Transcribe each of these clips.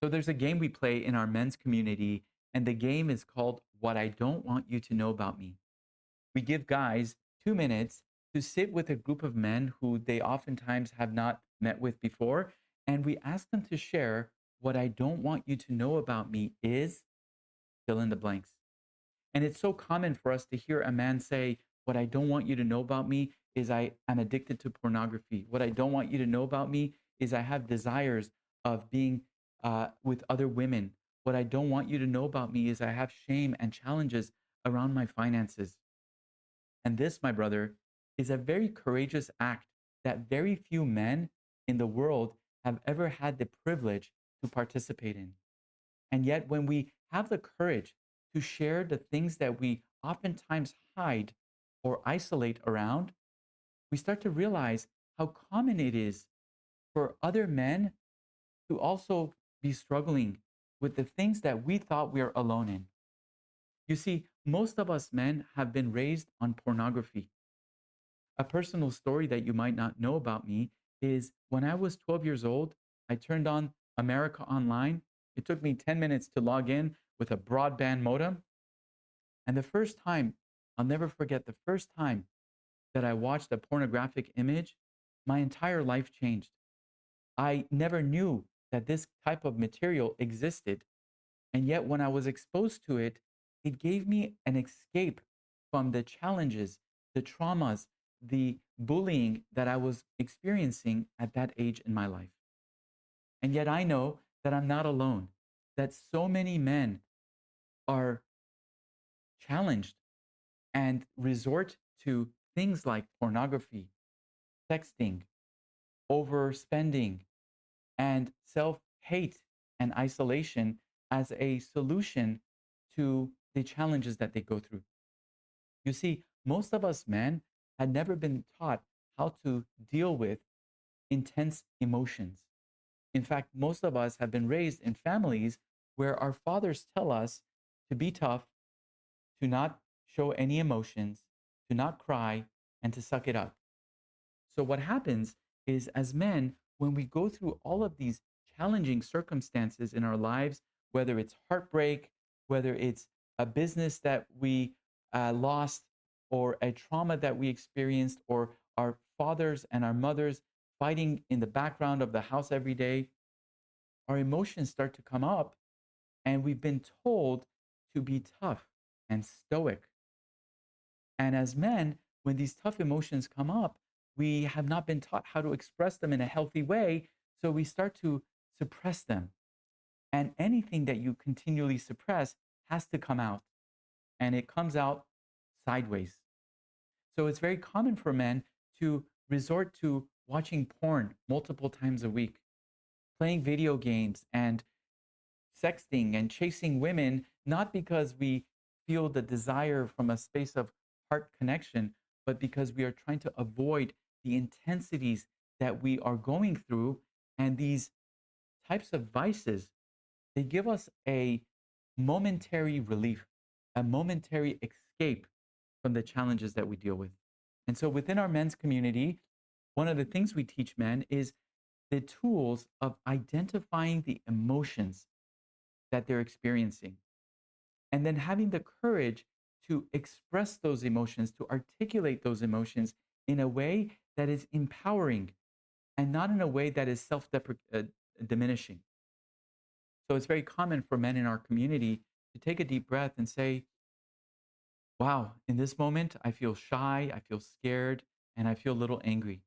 So there's a game we play in our men's community, and the game is called What I Don't Want You to Know About Me. We give guys 2 minutes to sit with a group of men who they oftentimes have not met with before, and we ask them to share what I don't want you to know about me is fill in the blanks. And it's so common for us to hear a man say, what I don't want you to know about me is I am addicted to pornography. What I don't want you to know about me is I have desires of being with other women. What I don't want you to know about me is I have shame and challenges around my finances. And this, my brother, is a very courageous act that very few men in the world have ever had the privilege to participate in. And yet, when we have the courage to share the things that we oftentimes hide or isolate around, we start to realize how common it is for other men to also be struggling with the things that we thought we are alone in. You see, most of us men have been raised on pornography. A personal story that you might not know about me is when I was 12 years old, I turned on America Online. It took me 10 minutes to log in with a broadband modem. And the first time, I'll never forget the first time that I watched a pornographic image, my entire life changed. I never knew that this type of material existed. And yet, when I was exposed to it, it gave me an escape from the challenges, the traumas, the bullying that I was experiencing at that age in my life. And yet, I know that I'm not alone, that so many men are challenged and resort to things like pornography, sexting, overspending, and self hate and isolation as a solution to the challenges that they go through. You see, most of us men had never been taught how to deal with intense emotions. In fact, most of us have been raised in families where our fathers tell us to be tough, to not show any emotions, to not cry, and to suck it up. So, what happens is, as men, when we go through all of these challenging circumstances in our lives, whether it's heartbreak, whether it's a business that we lost, or a trauma that we experienced, or our fathers and our mothers fighting in the background of the house every day, our emotions start to come up, and we've been told to be tough and stoic. And as men, when these tough emotions come up, we have not been taught how to express them in a healthy way. So we start to suppress them. And anything that you continually suppress has to come out. And it comes out sideways. So it's very common for men to resort to watching porn multiple times a week, playing video games, and sexting and chasing women, not because we feel the desire from a space of heart connection, but because we are trying to avoid the intensities that we are going through. And these types of vices, they give us a momentary relief, a momentary escape from the challenges that we deal with. And so within our men's community, one of the things we teach men is the tools of identifying the emotions that they're experiencing, and then having the courage to express those emotions, to articulate those emotions in a way that is empowering and not in a way that is diminishing. So it's very common for men in our community to take a deep breath and say, wow, in this moment, I feel shy, I feel scared, and I feel a little angry.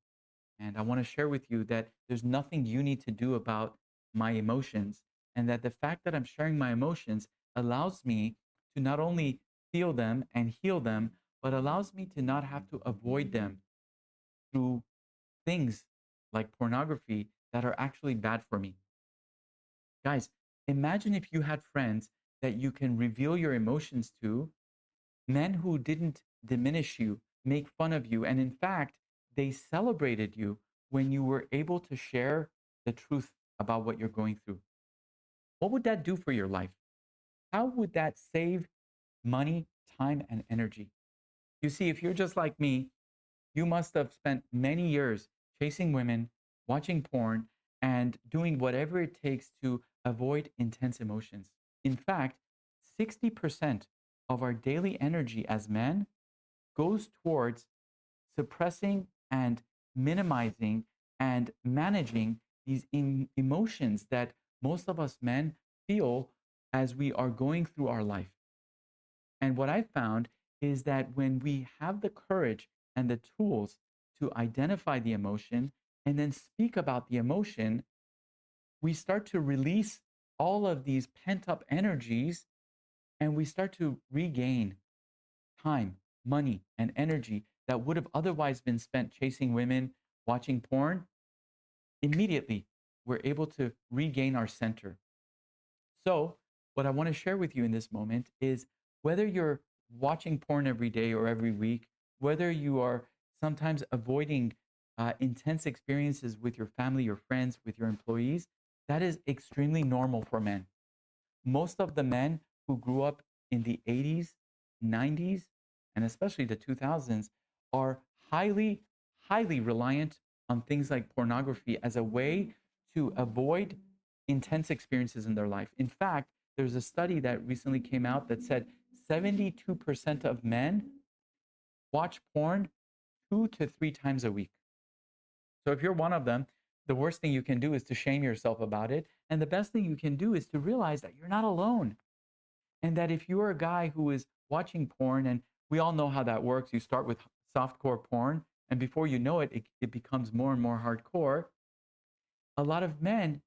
And I want to share with you that there's nothing you need to do about my emotions, and that the fact that I'm sharing my emotions allows me to not only feel them and heal them, but allows me to not have to avoid them through things like pornography that are actually bad for me. Guys, imagine if you had friends that you can reveal your emotions to, men who didn't diminish you, make fun of you, and in fact, they celebrated you when you were able to share the truth about what you're going through. What would that do for your life? How would that save money, time, and energy? You see, if you're just like me, you must have spent many years chasing women, watching porn, and doing whatever it takes to avoid intense emotions. In fact, 60% of our daily energy as men goes towards suppressing and minimizing and managing these emotions that most of us men feel as we are going through our life. And what I found is that when we have the courage and the tools to identify the emotion and then speak about the emotion, we start to release all of these pent up energies and we start to regain time, money, and energy that would have otherwise been spent chasing women, watching porn. Immediately, we're able to regain our center. So, what I want to share with you in this moment is whether you're watching porn every day or every week, whether you are sometimes avoiding intense experiences with your family, your friends, with your employees, that is extremely normal for men. Most of the men who grew up in the 80s, 90s, and especially the 2000s are highly, highly reliant on things like pornography as a way to avoid intense experiences in their life. In fact, there's a study that recently came out that said 72% of men watch porn 2 to 3 times a week. So if you're one of them, the worst thing you can do is to shame yourself about it. And the best thing you can do is to realize that you're not alone. And that if you're a guy who is watching porn, and we all know how that works, you start with softcore porn, and before you know it, it becomes more and more hardcore. A lot of men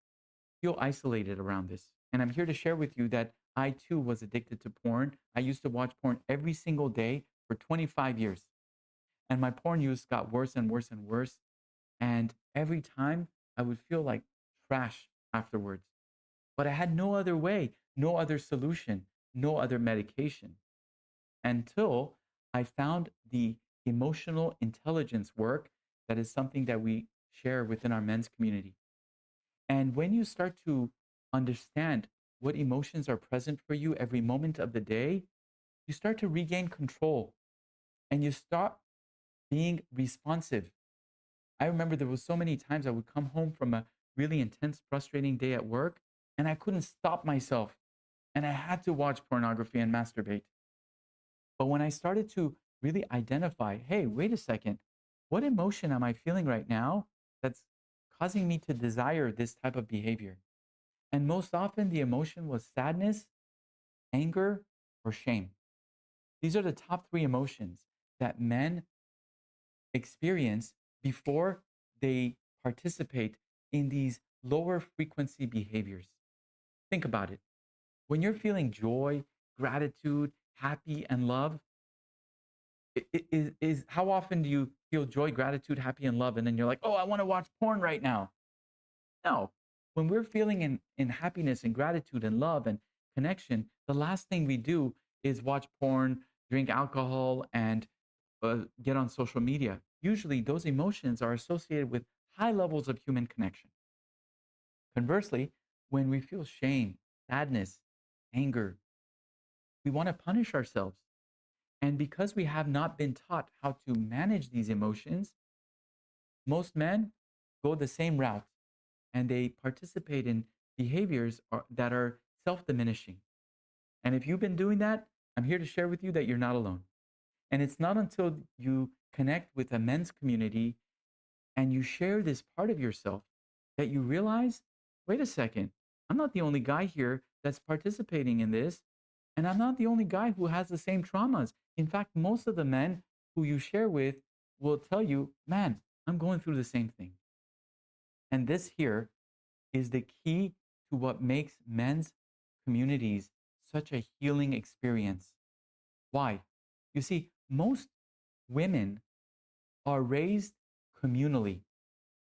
feel isolated around this. And I'm here to share with you that I too was addicted to porn. I used to watch porn every single day for 25 years. And my porn use got worse and worse and worse. And every time I would feel like trash afterwards. But I had no other way, no other solution, no other medication until I found the emotional intelligence work that is something that we share within our men's community. And when you start to understand what emotions are present for you every moment of the day, you start to regain control and you start being responsive. I remember there was so many times I would come home from a really intense, frustrating day at work and I couldn't stop myself and I had to watch pornography and masturbate. But when I started to really identify, hey, wait a second, what emotion am I feeling right now that's causing me to desire this type of behavior? And most often the emotion was sadness, anger, or shame. These are the top three emotions that men experience before they participate in these lower frequency behaviors. Think about it. When you're feeling joy, gratitude, happy, and love, is how often do you feel joy, gratitude, happy, and love? And then you're like, oh, I want to watch porn right now. No. When we're feeling in happiness and gratitude and love and connection, the last thing we do is watch porn, drink alcohol, and get on social media. Usually, those emotions are associated with high levels of human connection. Conversely, when we feel shame, sadness, anger, we want to punish ourselves. And because we have not been taught how to manage these emotions, most men go the same route and they participate in behaviors that are self diminishing. And if you've been doing that, I'm here to share with you that you're not alone. And it's not until you connect with a men's community and you share this part of yourself that you realize, wait a second, I'm not the only guy here that's participating in this. And I'm not the only guy who has the same traumas. In fact, most of the men who you share with will tell you, man, I'm going through the same thing. And this here is the key to what makes men's communities such a healing experience. Why? You see, most women are raised communally.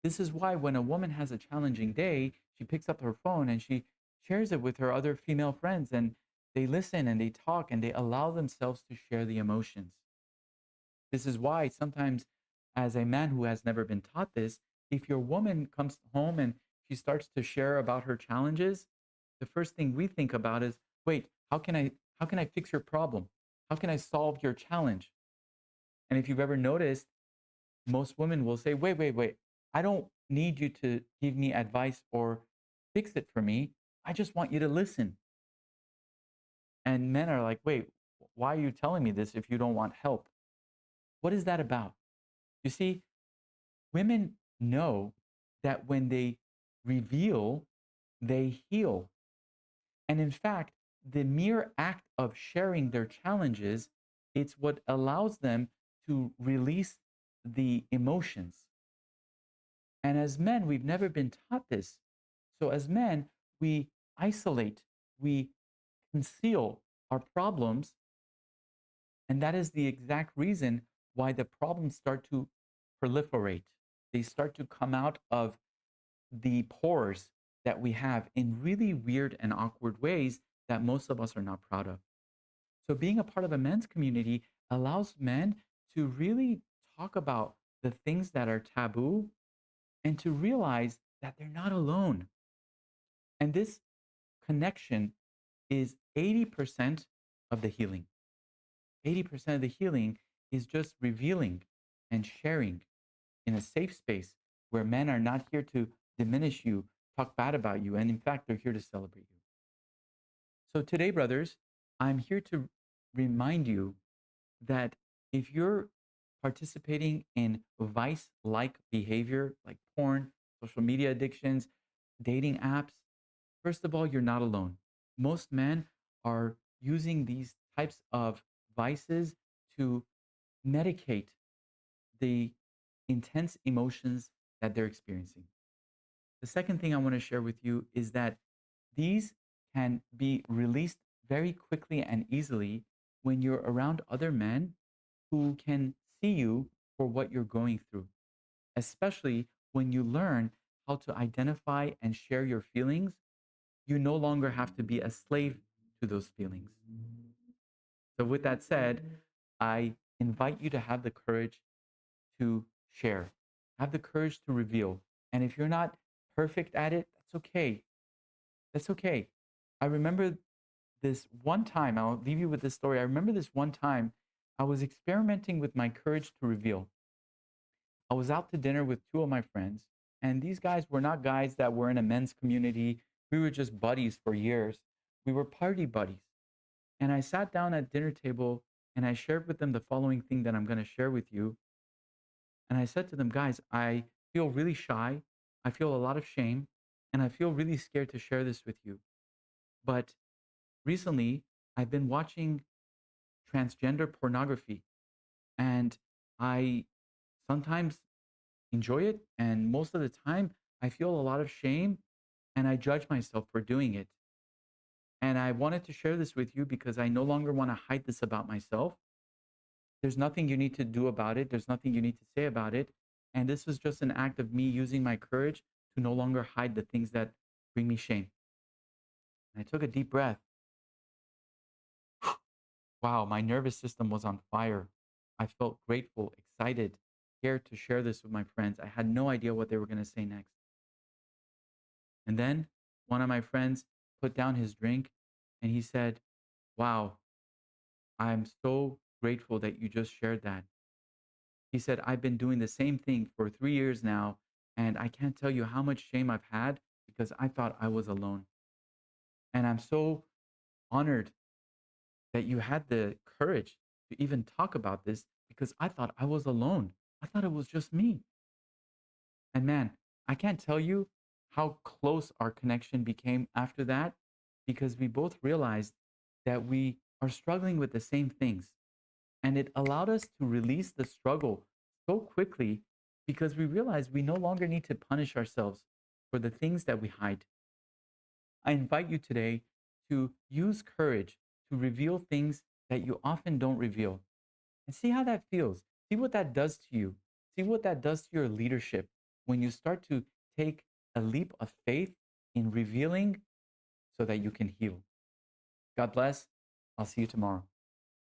This is why when a woman has a challenging day, she picks up her phone and she shares it with her other female friends and they listen and they talk and they allow themselves to share the emotions. This is why sometimes, as a man who has never been taught this, if your woman comes home and she starts to share about her challenges, the first thing we think about is, wait, how can I fix your problem? How can I solve your challenge? And if you've ever noticed, most women will say, wait, wait, wait. I don't need you to give me advice or fix it for me. I just want you to listen. And men are like, wait, why are you telling me this if you don't want help? What is that about? You see, women know that when they reveal, they heal. And in fact, the mere act of sharing their challenges, it's what allows them to release the emotions. And as men, we've never been taught this. So as men, we isolate, we conceal our problems. And that is the exact reason why the problems start to proliferate. They start to come out of the pores that we have in really weird and awkward ways that most of us are not proud of. So, being a part of a men's community allows men to really talk about the things that are taboo and to realize that they're not alone. And this connection is 80% of the healing. 80% of the healing is just revealing and sharing in a safe space where men are not here to diminish you, talk bad about you, and in fact, they're here to celebrate you. So today, brothers, I'm here to remind you that if you're participating in vice like behavior, like porn, social media addictions, dating apps, first of all, you're not alone. Most men are using these types of vices to medicate the intense emotions that they're experiencing. The second thing I want to share with you is that these can be released very quickly and easily when you're around other men who can see you for what you're going through, especially when you learn how to identify and share your feelings. You no longer have to be a slave to those feelings. So, with that said, I invite you to have the courage to share, have the courage to reveal. And if you're not perfect at it, that's okay. That's okay. I remember this one time, I'll leave you with this story. I remember this one time I was experimenting with my courage to reveal. I was out to dinner with two of my friends, and these guys were not guys that were in a men's community. We were just buddies for years. We were party buddies. And I sat down at dinner table and I shared with them the following thing that I'm going to share with you. And I said to them, guys, I feel really shy. I feel a lot of shame. And I feel really scared to share this with you. But recently, I've been watching transgender pornography. And I sometimes enjoy it. And most of the time, I feel a lot of shame and I judge myself for doing it. And I wanted to share this with you because I no longer want to hide this about myself. There's nothing you need to do about it. There's nothing you need to say about it. And this was just an act of me using my courage to no longer hide the things that bring me shame. And I took a deep breath. Wow, my nervous system was on fire. I felt grateful, excited, scared to share this with my friends. I had no idea what they were going to say next. And then one of my friends put down his drink and he said, wow, I'm so grateful that you just shared that. He said, I've been doing the same thing for 3 years now, and I can't tell you how much shame I've had because I thought I was alone. And I'm so honored that you had the courage to even talk about this because I thought I was alone. I thought it was just me. And man, I can't tell you how close our connection became after that because we both realized that we are struggling with the same things. And it allowed us to release the struggle so quickly because we realized we no longer need to punish ourselves for the things that we hide. I invite you today to use courage to reveal things that you often don't reveal and see how that feels. See what that does to you. See what that does to your leadership when you start to take a leap of faith in revealing so that you can heal. God bless. I'll see you tomorrow.